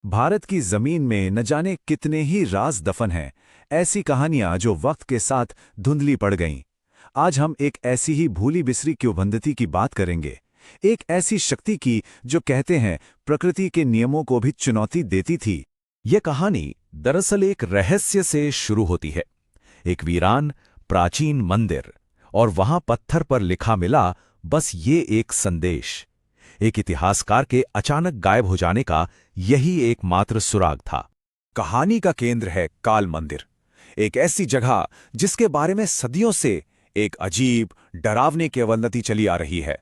भारत की जमीन में न जाने कितने ही राज दफन हैं, ऐसी कहानियां जो वक्त के साथ धुंधली पड़ गईं। आज हम एक ऐसी ही भूली बिसरी किंवदंती की बात करेंगे। एक ऐसी शक्ति की जो कहते हैं प्रकृति के नियमों को भी चुनौती देती थी। यह कहानी दरअसल एक रहस्य से शुरू होती है। एक वीरान प्राचीन मंदिर, और वहां पत्थर पर लिखा मिला बस ये एक संदेश। एक इतिहासकार के अचानक गायब हो जाने का यही एकमात्र सुराग था। कहानी का केंद्र है काल मंदिर, एक ऐसी जगह जिसके बारे में सदियों से एक अजीब डरावनी किंवदंती चली आ रही है।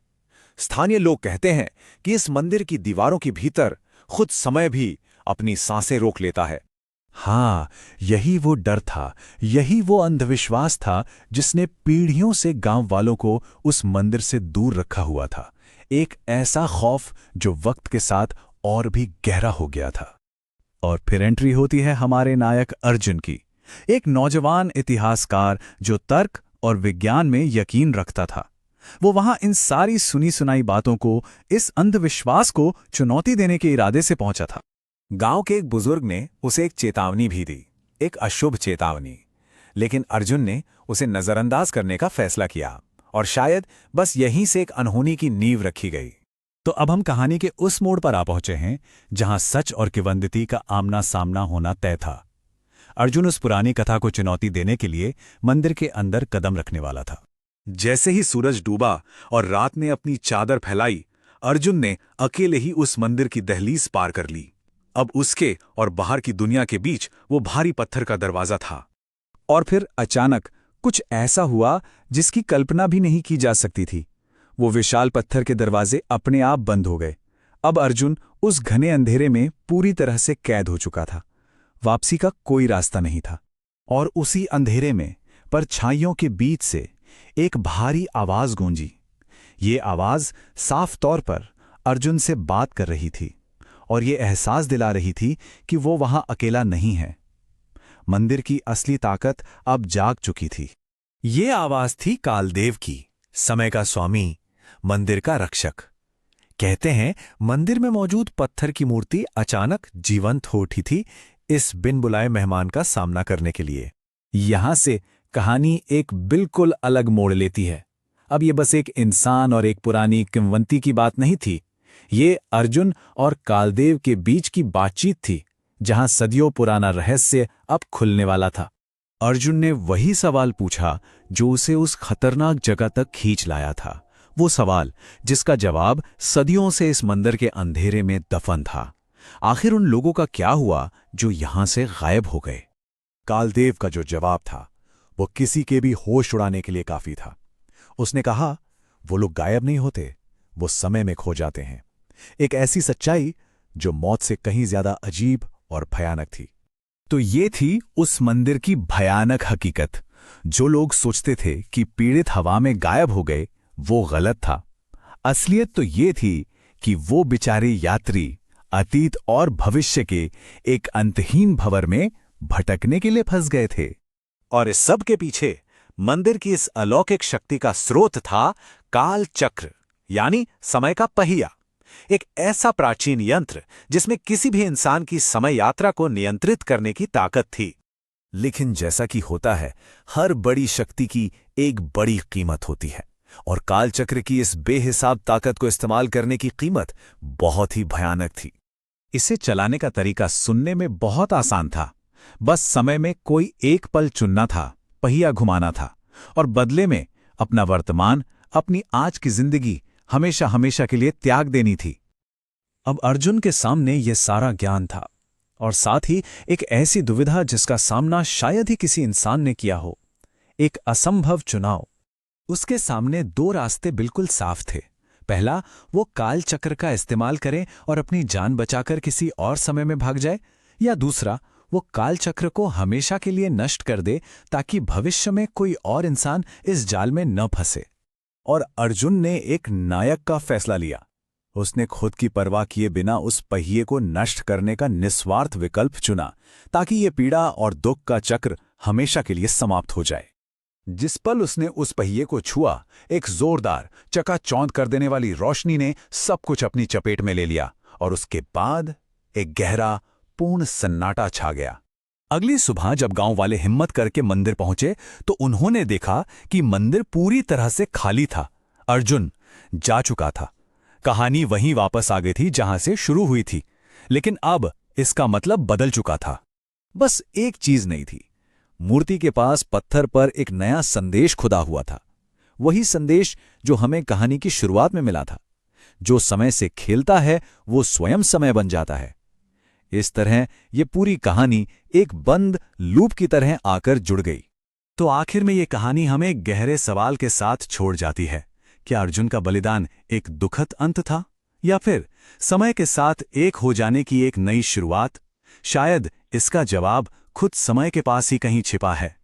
स्थानीय लोग कहते हैं कि इस मंदिर की दीवारों के भीतर खुद समय भी अपनी सांसें रोक लेता है। हाँ, यही वो डर था, यही वो अंधविश्वास था जिसने पीढ़ियों से गांव वालों को उस मंदिर से दूर रखा हुआ था। एक ऐसा खौफ जो वक्त के साथ और भी गहरा हो गया था। और फिर एंट्री होती है हमारे नायक अर्जुन की, एक नौजवान इतिहासकार जो तर्क और विज्ञान में यकीन रखता था। वो वहां इन सारी सुनी सुनाई बातों को, इस अंधविश्वास को चुनौती देने के इरादे से पहुंचा था। गांव के एक बुजुर्ग ने उसे एक चेतावनी भी दी, एक अशुभ चेतावनी, लेकिन अर्जुन ने उसे नजरअंदाज करने का फैसला किया, और शायद बस यहीं से एक अनहोनी की नींव रखी गई। तो अब हम कहानी के उस मोड़ पर आ पहुंचे हैं जहां सच और किंवदंती का आमना सामना होना तय था। अर्जुन उस पुरानी कथा को चुनौती देने के लिए मंदिर के अंदर कदम रखने वाला था। जैसे ही सूरज डूबा और रात ने अपनी चादर फैलाई, अर्जुन ने अकेले ही उस मंदिर की दहलीज पार कर ली। अब उसके और बाहर की दुनिया के बीच वो भारी पत्थर का दरवाजा था। और फिर अचानक कुछ ऐसा हुआ जिसकी कल्पना भी नहीं की जा सकती थी। वो विशाल पत्थर के दरवाजे अपने आप बंद हो गए। अब अर्जुन उस घने अंधेरे में पूरी तरह से कैद हो चुका था। वापसी का कोई रास्ता नहीं था। और उसी अंधेरे में परछाइयों के बीच से एक भारी आवाज गूंजी। ये आवाज साफ तौर पर अर्जुन से बात कर रही थी, और ये एहसास दिला रही थी कि वो वहां अकेला नहीं है। मंदिर की असली ताकत अब जाग चुकी थी। ये आवाज थी कालदेव की, समय का स्वामी, मंदिर का रक्षक। कहते हैं मंदिर में मौजूद पत्थर की मूर्ति अचानक जीवंत हो उठी थी, इस बिन बुलाए मेहमान का सामना करने के लिए। यहां से कहानी एक बिल्कुल अलग मोड़ लेती है। अब ये बस एक इंसान और एक पुरानी किंवदंती की बात नहीं थी। ये अर्जुन और कालदेव के बीच की बातचीत थी, जहां सदियों पुराना रहस्य अब खुलने वाला था। अर्जुन ने वही सवाल पूछा जो उसे उस खतरनाक जगह तक खींच लाया था। वो सवाल जिसका जवाब सदियों से इस मंदिर के अंधेरे में दफन था। आखिर उन लोगों का क्या हुआ जो यहां से गायब हो गए? कालदेव का जो जवाब था वो किसी के भी होश उड़ाने के लिए काफी था। उसने कहा, वो लोग गायब नहीं होते, वो समय में खो जाते हैं। एक ऐसी सच्चाई जो मौत से कहीं ज्यादा अजीब और भयानक थी। तो ये थी उस मंदिर की भयानक हकीकत। जो लोग सोचते थे कि पीड़ित हवा में गायब हो गए, वो गलत था। असलियत तो ये थी कि वो बेचारे यात्री अतीत और भविष्य के एक अंतहीन भंवर में भटकने के लिए फंस गए थे। और इस सब के पीछे मंदिर की इस अलौकिक शक्ति का स्रोत था काल चक्र, यानी समय का पहिया। एक ऐसा प्राचीन यंत्र जिसमें किसी भी इंसान की समय यात्रा को नियंत्रित करने की ताकत थी। लेकिन जैसा कि होता है, हर बड़ी शक्ति की एक बड़ी कीमत होती है, और कालचक्र की इस बेहिसाब ताकत को इस्तेमाल करने की कीमत बहुत ही भयानक थी। इसे चलाने का तरीका सुनने में बहुत आसान था। बस समय में कोई एक पल चुनना था, पहिया घुमाना था, और बदले में अपना वर्तमान, अपनी आज की जिंदगी हमेशा हमेशा के लिए त्याग देनी थी। अब अर्जुन के सामने यह सारा ज्ञान था, और साथ ही एक ऐसी दुविधा जिसका सामना शायद ही किसी इंसान ने किया हो। एक असंभव चुनाव। उसके सामने दो रास्ते बिल्कुल साफ थे। पहला, वो काल चक्र का इस्तेमाल करे और अपनी जान बचाकर किसी और समय में भाग जाए, या दूसरा, वो काल चक्र को हमेशा के लिए नष्ट कर दे ताकि भविष्य में कोई और इंसान इस जाल में न फंसे। और अर्जुन ने एक नायक का फैसला लिया। उसने खुद की परवाह किए बिना उस पहिए को नष्ट करने का निस्वार्थ विकल्प चुना, ताकि ये पीड़ा और दुख का चक्र हमेशा के लिए समाप्त हो जाए। जिस पल उसने उस पहिए को छुआ, एक जोरदार, चकाचौंध कर देने वाली रोशनी ने सब कुछ अपनी चपेट में ले लिया, और उसके बाद एक गहरा, पूर्ण सन्नाटा छा गया। अगली सुबह जब गांव वाले हिम्मत करके मंदिर पहुंचे तो उन्होंने देखा कि मंदिर पूरी तरह से खाली था। अर्जुन जा चुका था। कहानी वहीं वापस आ गई थी जहां से शुरू हुई थी, लेकिन अब इसका मतलब बदल चुका था। बस एक चीज नहीं थी। मूर्ति के पास पत्थर पर एक नया संदेश खुदा हुआ था। वही संदेश जो हमें कहानी की शुरुआत में मिला था। जो समय से खेलता है वो स्वयं समय बन जाता है। इस तरह ये पूरी कहानी एक बंद लूप की तरह आकर जुड़ गई। तो आखिर में ये कहानी हमें गहरे सवाल के साथ छोड़ जाती है। क्या अर्जुन का बलिदान एक दुखद अंत था, या फिर समय के साथ एक हो जाने की एक नई शुरुआत? शायद इसका जवाब खुद समय के पास ही कहीं छिपा है।